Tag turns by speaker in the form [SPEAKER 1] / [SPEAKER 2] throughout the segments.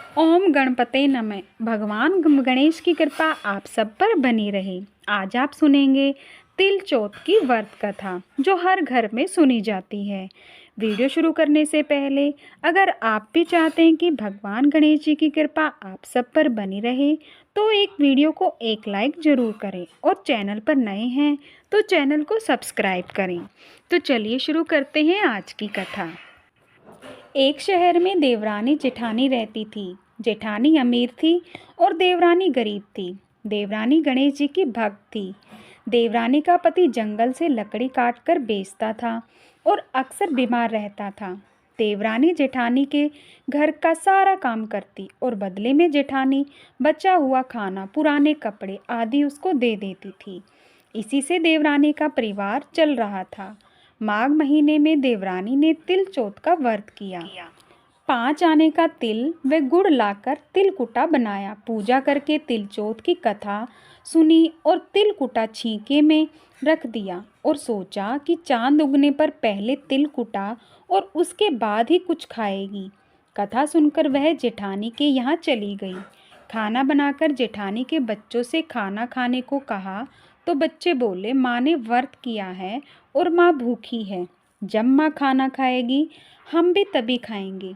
[SPEAKER 1] ओम गणपते नमः। भगवान गणेश की कृपा आप सब पर बनी रहे। आज आप सुनेंगे तिल चौथ की व्रत कथा जो हर घर में सुनी जाती है। वीडियो शुरू करने से पहले अगर आप भी चाहते हैं कि भगवान गणेश जी की कृपा आप सब पर बनी रहे तो एक वीडियो को एक लाइक ज़रूर करें और चैनल पर नए हैं तो चैनल को सब्सक्राइब करें। तो चलिए शुरू करते हैं आज की कथा। एक शहर में देवरानी जेठानी रहती थी। जेठानी अमीर थी और देवरानी गरीब थी। देवरानी गणेश जी की भक्त थी। देवरानी का पति जंगल से लकड़ी काटकर बेचता था और अक्सर बीमार रहता था। देवरानी जेठानी के घर का सारा काम करती और बदले में जेठानी बचा हुआ खाना, पुराने कपड़े आदि उसको दे देती थी। इसी से देवरानी का परिवार चल रहा था। माघ महीने में देवरानी ने तिल चौथ का व्रत किया। 5 आने का तिल व गुड़ लाकर तिलकुटा बनाया। पूजा करके तिल चौथ की कथा सुनी और तिलकुटा छींके में रख दिया और सोचा कि चांद उगने पर पहले तिलकुटा और उसके बाद ही कुछ खाएगी। कथा सुनकर वह जेठानी के यहाँ चली गई। खाना बनाकर जेठानी के बच्चों से खाना खाने को कहा तो बच्चे बोले, माँ ने व्रत किया है और माँ भूखी है। जब माँ खाना खाएगी हम भी तभी खाएंगे।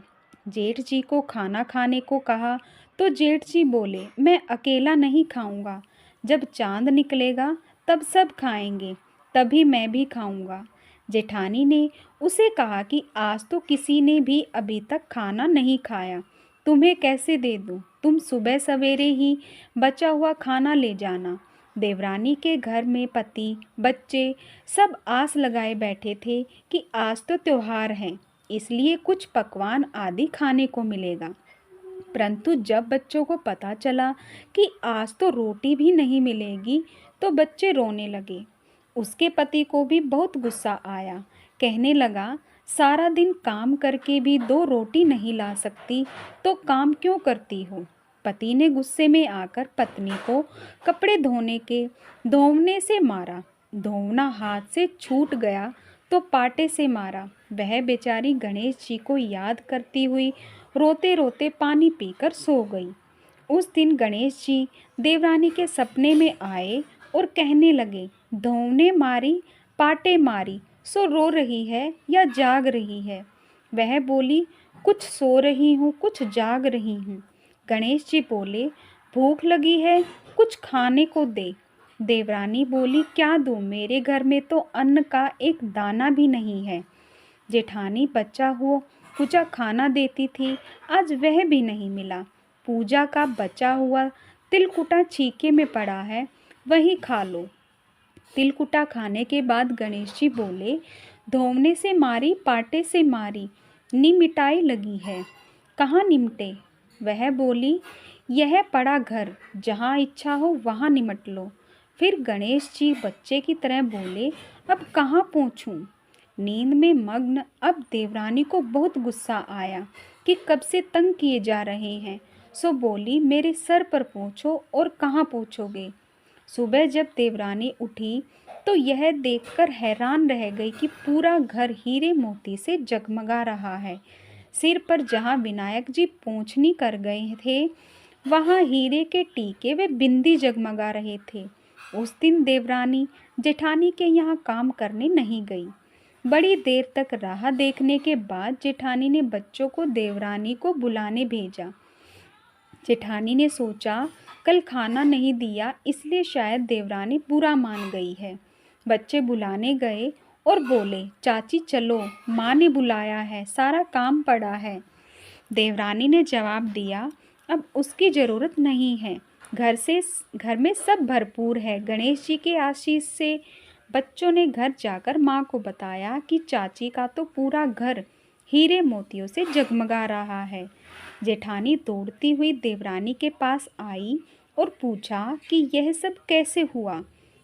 [SPEAKER 1] जेठ जी को खाना खाने को कहा तो जेठ जी बोले, मैं अकेला नहीं खाऊंगा। जब चांद निकलेगा तब सब खाएंगे, तभी मैं भी खाऊंगा। जेठानी ने उसे कहा कि आज तो किसी ने भी अभी तक खाना नहीं खाया, तुम्हें कैसे दे दूं? तुम सुबह सवेरे ही बचा हुआ खाना ले जाना। देवरानी के घर में पति, बच्चे सब आस लगाए बैठे थे कि आज तो त्योहार है, इसलिए कुछ पकवान आदि खाने को मिलेगा। परंतु जब बच्चों को पता चला कि आज तो रोटी भी नहीं मिलेगी तो बच्चे रोने लगे। उसके पति को भी बहुत गुस्सा आया। कहने लगा, सारा दिन काम करके भी 2 रोटी नहीं ला सकती तो काम क्यों करती हो? पति ने गुस्से में आकर पत्नी को कपड़े धोने से मारा। धोना हाथ से छूट गया तो पाटे से मारा। वह बेचारी गणेश जी को याद करती हुई रोते रोते पानी पीकर सो गई। उस दिन गणेश जी देवरानी के सपने में आए और कहने लगे, धोने मारी पाटे मारी, सो रो रही है या जाग रही है? वह बोली, कुछ सो रही हूँ, कुछ जाग रही हूँ। गणेश जी बोले, भूख लगी है, कुछ खाने को दे। देवरानी बोली, क्या दूँ? मेरे घर में तो अन्न का एक दाना भी नहीं है। जेठानी बचा हो कुछ खाना देती थी, आज वह भी नहीं मिला। पूजा का बचा हुआ तिलकुटा छीके में पड़ा है, वही खा लो। तिलकुटा खाने के बाद गणेश जी बोले, धोने से मारी पाटे से मारी, निमिटाई लगी है, कहाँ निमटे? वह बोली, यह पड़ा घर, जहाँ इच्छा हो वहाँ निमट लो। फिर गणेश जी बच्चे की तरह बोले, अब कहाँ पहुँचूँ? नींद में मग्न अब देवरानी को बहुत गुस्सा आया कि कब से तंग किए जा रहे हैं। सो बोली, मेरे सर पर पहुँचो। और कहाँ पहुँचोगे? सुबह जब देवरानी उठी तो यह देखकर हैरान रह गई कि पूरा घर हीरे मोती से जगमगा रहा है। सिर पर जहाँ विनायक जी पोंछनी कर गए थे वहाँ हीरे के टीके व बिंदी जगमगा रहे थे। उस दिन देवरानी जेठानी के यहाँ काम करने नहीं गई। बड़ी देर तक राह देखने के बाद जेठानी ने बच्चों को देवरानी को बुलाने भेजा। जेठानी ने सोचा, कल खाना नहीं दिया इसलिए शायद देवरानी बुरा मान गई है। बच्चे बुलाने गए और बोले, चाची चलो, माँ ने बुलाया है, सारा काम पड़ा है। देवरानी ने जवाब दिया, अब उसकी ज़रूरत नहीं है, घर में सब भरपूर है। गणेश जी के आशीष से बच्चों ने घर जाकर माँ को बताया कि चाची का तो पूरा घर हीरे मोतियों से जगमगा रहा है। जेठानी दौड़ती हुई देवरानी के पास आई और पूछा कि यह सब कैसे हुआ।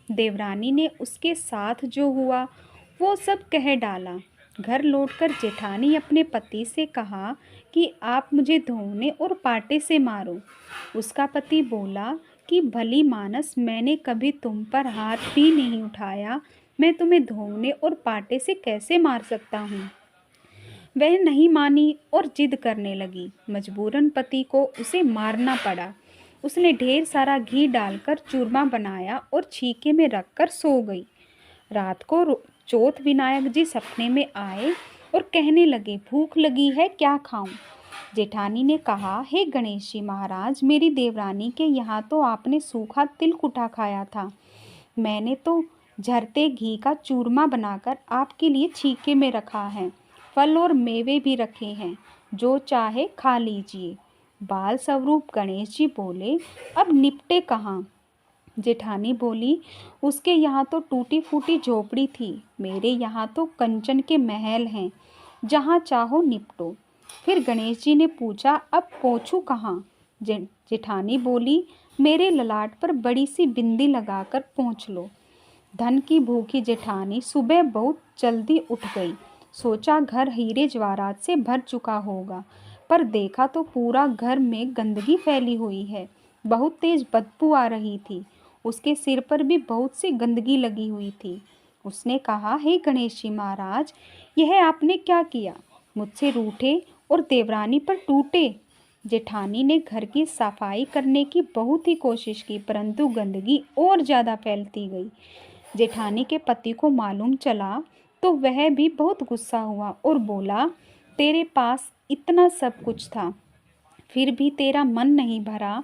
[SPEAKER 1] देवरानी ने उसके साथ जो हुआ वो सब कह डाला। घर लौटकर जेठानी अपने पति से कहा कि आप मुझे धोने और पाटे से मारो। उसका पति बोला कि भली मानस, मैंने कभी तुम पर हाथ भी नहीं उठाया, मैं तुम्हें धोने और पाटे से कैसे मार सकता हूँ? वह नहीं मानी और जिद करने लगी। मजबूरन पति को उसे मारना पड़ा। उसने ढेर सारा घी डालकर चूरमा बनाया और छीके में रखकर सो गई। रात को चौथ विनायक जी सपने में आए और कहने लगे, भूख लगी है, क्या खाऊं? जेठानी ने कहा, हे गणेश जी महाराज, मेरी देवरानी के यहाँ तो आपने सूखा तिलकुटा खाया था। मैंने तो झरते घी का चूरमा बनाकर आपके लिए छीके में रखा है। फल और मेवे भी रखे हैं, जो चाहे खा लीजिए। बाल स्वरूप गणेश जी बोले, अब निपटे कहाँ? जेठानी बोली, उसके यहाँ तो टूटी फूटी झोपड़ी थी, मेरे यहाँ तो कंचन के महल हैं, जहाँ चाहो निपटो। फिर गणेश जी ने पूछा, अब पहुँचूँ कहाँ? जेठानी बोली, मेरे ललाट पर बड़ी सी बिंदी लगाकर पहुँच लो। धन की भूखी जेठानी सुबह बहुत जल्दी उठ गई। सोचा घर हीरे जवाहरात से भर चुका होगा, पर देखा तो पूरा घर में गंदगी फैली हुई है। बहुत तेज बदबू आ रही थी। उसके सिर पर भी बहुत सी गंदगी लगी हुई थी। उसने कहा, हे गणेश जी महाराज, यह आपने क्या किया? मुझसे रूठे और देवरानी पर टूटे। जेठानी ने घर की सफाई करने की बहुत ही कोशिश की, परंतु गंदगी और ज़्यादा फैलती गई। जेठानी के पति को मालूम चला तो वह भी बहुत गुस्सा हुआ और बोला, तेरे पास इतना सब कुछ था, फिर भी तेरा मन नहीं भरा।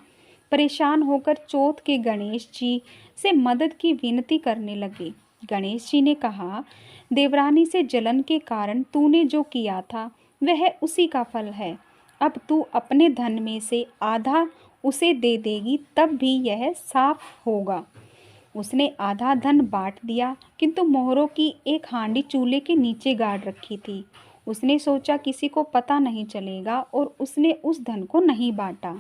[SPEAKER 1] परेशान होकर चौथ के गणेश जी से मदद की विनती करने लगे। गणेश जी ने कहा, देवरानी से जलन के कारण तूने जो किया था वह उसी का फल है। अब तू अपने धन में से आधा उसे दे देगी, तब भी यह साफ होगा। उसने आधा धन बांट दिया, किंतु मोहरों की एक हांडी चूल्हे के नीचे गाड़ रखी थी। उसने सोचा किसी को पता नहीं चलेगा और उसने उस धन को नहीं बांटा।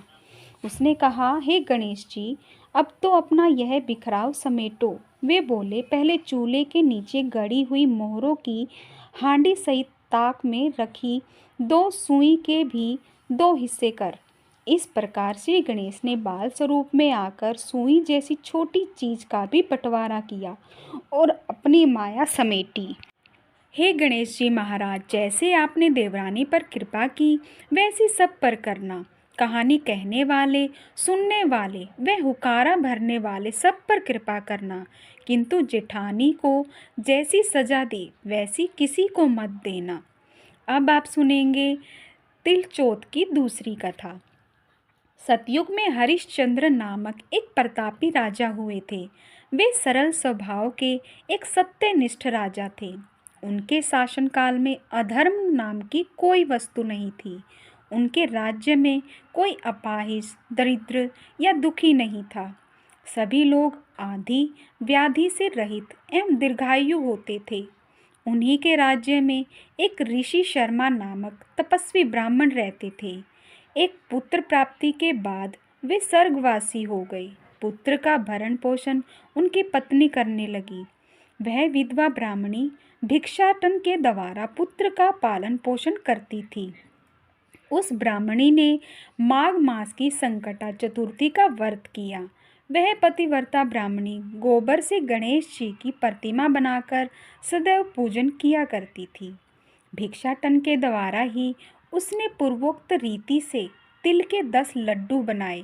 [SPEAKER 1] उसने कहा, हे गणेश जी, अब तो अपना यह बिखराव समेटो। वे बोले, पहले चूल्हे के नीचे गड़ी हुई मोहरों की हांडी सहित ताक में रखी 2 सुई के भी 2 हिस्से कर। इस प्रकार श्री गणेश ने बाल स्वरूप में आकर सुई जैसी छोटी चीज का भी बंटवारा किया और अपनी माया समेटी। हे गणेश जी महाराज, जैसे आपने देवरानी पर कृपा की, वैसी सब पर करना। कहानी कहने वाले, सुनने वाले व हुकारा भरने वाले सब पर कृपा करना, किंतु जेठानी को जैसी सजा दी वैसी किसी को मत देना। अब आप सुनेंगे तिलचोत की दूसरी कथा। सतयुग में हरिश्चंद्र नामक एक प्रतापी राजा हुए थे। वे सरल स्वभाव के एक सत्यनिष्ठ राजा थे। उनके शासनकाल में अधर्म नाम की कोई वस्तु नहीं थी। उनके राज्य में कोई अपाहिज, दरिद्र या दुखी नहीं था। सभी लोग आदि व्याधि से रहित एवं दीर्घायु होते थे। उन्हीं के राज्य में एक ऋषि शर्मा नामक तपस्वी ब्राह्मण रहते थे। एक पुत्र प्राप्ति के बाद वे स्वर्गवासी हो गए। पुत्र का भरण पोषण उनकी पत्नी करने लगी। वह विधवा ब्राह्मणी भिक्षाटन के द्वारा पुत्र का पालन पोषण करती थी। उस ब्राह्मणी ने माघ मास की संकटा चतुर्थी का व्रत किया। वह पतिव्रता ब्राह्मणी गोबर से गणेश जी की प्रतिमा बनाकर सदैव पूजन किया करती थी। भिक्षाटन के द्वारा ही उसने पूर्वोक्त रीति से तिल के 10 लड्डू बनाए।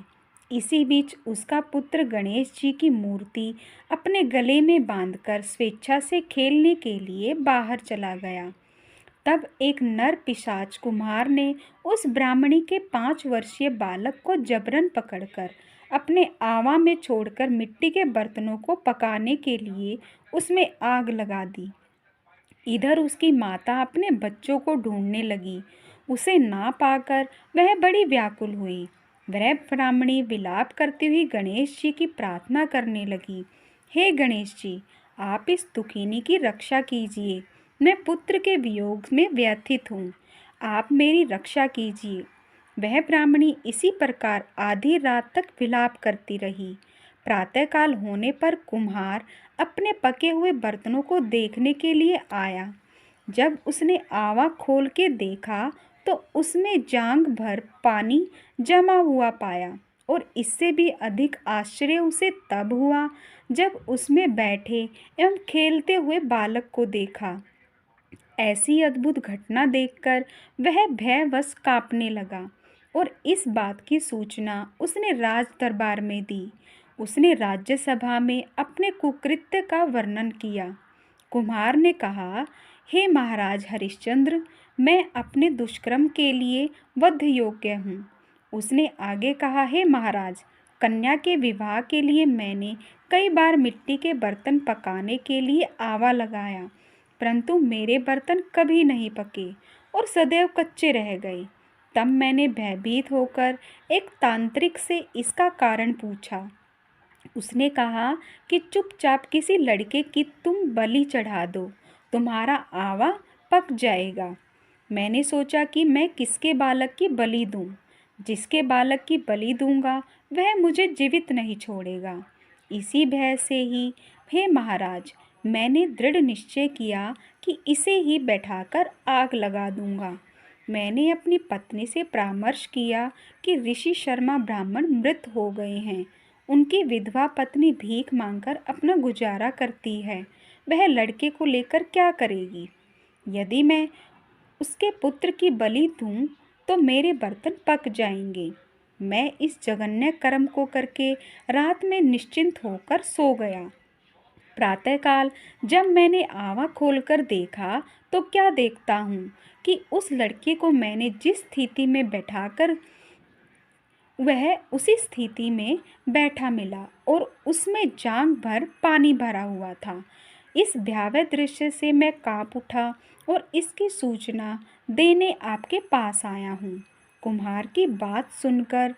[SPEAKER 1] इसी बीच उसका पुत्र गणेश जी की मूर्ति अपने गले में बांधकर स्वेच्छा से खेलने के लिए बाहर चला गया। तब एक नर पिशाच कुम्हार ने उस ब्राह्मणी के 5 वर्षीय बालक को जबरन पकड़कर अपने आवा में छोड़कर मिट्टी के बर्तनों को पकाने के लिए उसमें आग लगा दी। इधर उसकी माता अपने बच्चों को ढूंढने लगी। उसे ना पाकर वह बड़ी व्याकुल हुई। वह ब्राह्मणी विलाप करती हुई गणेश जी की प्रार्थना करने लगी, हे गणेश जी, आप इस दुखिनी की रक्षा कीजिए। मैं पुत्र के वियोग में व्यथित हूँ, आप मेरी रक्षा कीजिए। वह ब्राह्मणी इसी प्रकार आधी रात तक विलाप करती रही। प्रातःकाल होने पर कुम्हार अपने पके हुए बर्तनों को देखने के लिए आया। जब उसने आवा खोल के देखा तो उसमें जांघ भर पानी जमा हुआ पाया और इससे भी अधिक आश्चर्य उसे तब हुआ जब उसमें बैठे एवं खेलते हुए बालक को देखा। ऐसी अद्भुत घटना देखकर वह भयवश कांपने लगा और इस बात की सूचना उसने राज दरबार में दी। उसने राज्यसभा में अपने कुकृत्य का वर्णन किया। कुम्हार ने कहा, हे महाराज हरिश्चंद्र, मैं अपने दुष्कर्म के लिए वध योग्य हूँ। उसने आगे कहा, हे महाराज, कन्या के विवाह के लिए मैंने कई बार मिट्टी के बर्तन पकाने के लिए आवा लगाया, परंतु मेरे बर्तन कभी नहीं पके और सदैव कच्चे रह गए। तब मैंने भयभीत होकर एक तांत्रिक से इसका कारण पूछा। उसने कहा कि चुपचाप किसी लड़के की तुम बलि चढ़ा दो, तुम्हारा आवा पक जाएगा। मैंने सोचा कि मैं किसके बालक की बलि दूं। जिसके बालक की बलि दूंगा वह मुझे जीवित नहीं छोड़ेगा। इसी भय से ही, हे महाराज, मैंने दृढ़ निश्चय किया कि इसे ही बैठाकर आग लगा दूंगा। मैंने अपनी पत्नी से परामर्श किया कि ऋषि शर्मा ब्राह्मण मृत हो गए हैं। उनकी विधवा पत्नी भीख मांगकर अपना गुजारा करती है। वह लड़के को लेकर क्या करेगी? यदि मैं उसके पुत्र की बलि दूं तो मेरे बर्तन पक जाएंगे। मैं इस जघन्य कर्म को करके रात में निश्चिंत होकर सो गया। प्रातःकाल जब मैंने आवा खोलकर देखा तो क्या देखता हूँ कि उस लड़के को मैंने जिस स्थिति में बैठाकर वह उसी स्थिति में बैठा मिला और उसमें जांघ भर पानी भरा हुआ था। इस भयावह दृश्य से मैं कांप उठा और इसकी सूचना देने आपके पास आया हूँ। कुम्हार की बात सुनकर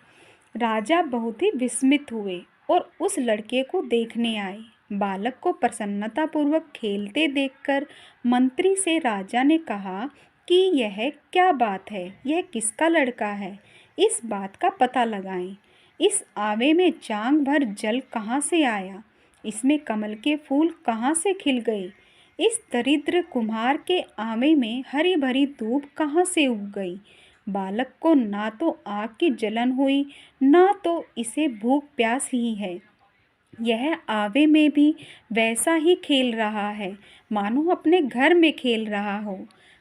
[SPEAKER 1] राजा बहुत ही विस्मित हुए और उस लड़के को देखने आए। बालक को प्रसन्नतापूर्वक खेलते देखकर मंत्री से राजा ने कहा कि यह क्या बात है, यह किसका लड़का है, इस बात का पता लगाएं। इस आवे में जांघ भर जल कहाँ से आया? इसमें कमल के फूल कहाँ से खिल गए? इस दरिद्र कुम्हार के आवे में हरी भरी धूप कहाँ से उग गई? बालक को ना तो आग की जलन हुई, ना तो इसे भूख प्यास ही है। यह आवे में भी वैसा ही खेल रहा है, मानो अपने घर में खेल रहा हो।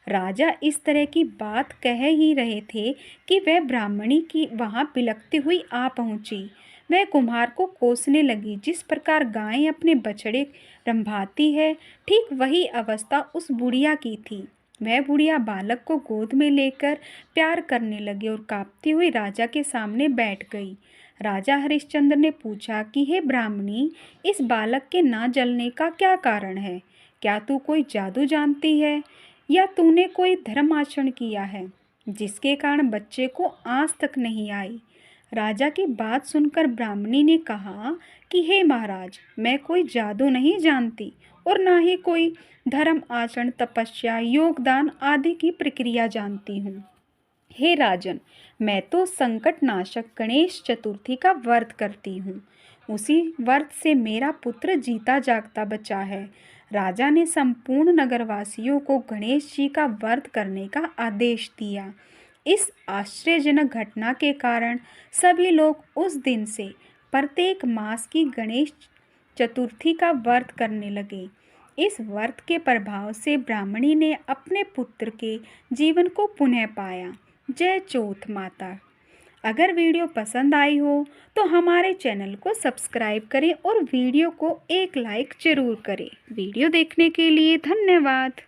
[SPEAKER 1] राजा इस तरह की बात कह ही रहे थे कि वह ब्राह्मणी की वहाँ बिलखती हुई आ पहुँची। वह कुम्हार को कोसने लगी। जिस प्रकार गाय अपने बछड़े रंभाती है, ठीक वही अवस्था उस बुढ़िया की थी। वह बुढ़िया बालक को गोद में लेकर प्यार करने लगी और कांपती हुई राजा के सामने बैठ गई। राजा हरिश्चंद्र ने पूछा कि हे ब्राह्मणी, इस बालक के ना जलने का क्या कारण है? क्या तू कोई जादू जानती है या तूने कोई धर्म आचरण किया है जिसके कारण बच्चे को आँच तक नहीं आई? राजा की बात सुनकर ब्राह्मणी ने कहा कि हे महाराज, मैं कोई जादू नहीं जानती और ना ही कोई धर्म आचरण, तपस्या, योगदान आदि की प्रक्रिया जानती हूँ। हे राजन, मैं तो संकट नाशक गणेश चतुर्थी का व्रत करती हूँ। उसी व्रत से मेरा पुत्र जीता जागता बचा है। राजा ने संपूर्ण नगरवासियों को गणेश जी का व्रत करने का आदेश दिया। इस आश्चर्यजनक घटना के कारण सभी लोग उस दिन से प्रत्येक मास की गणेश चतुर्थी का व्रत करने लगे। इस व्रत के प्रभाव से ब्राह्मणी ने अपने पुत्र के जीवन को पुनः पाया। जय चौथ माता। अगर वीडियो पसंद आई हो तो हमारे चैनल को सब्सक्राइब करें और वीडियो को एक लाइक ज़रूर करें। वीडियो देखने के लिए धन्यवाद।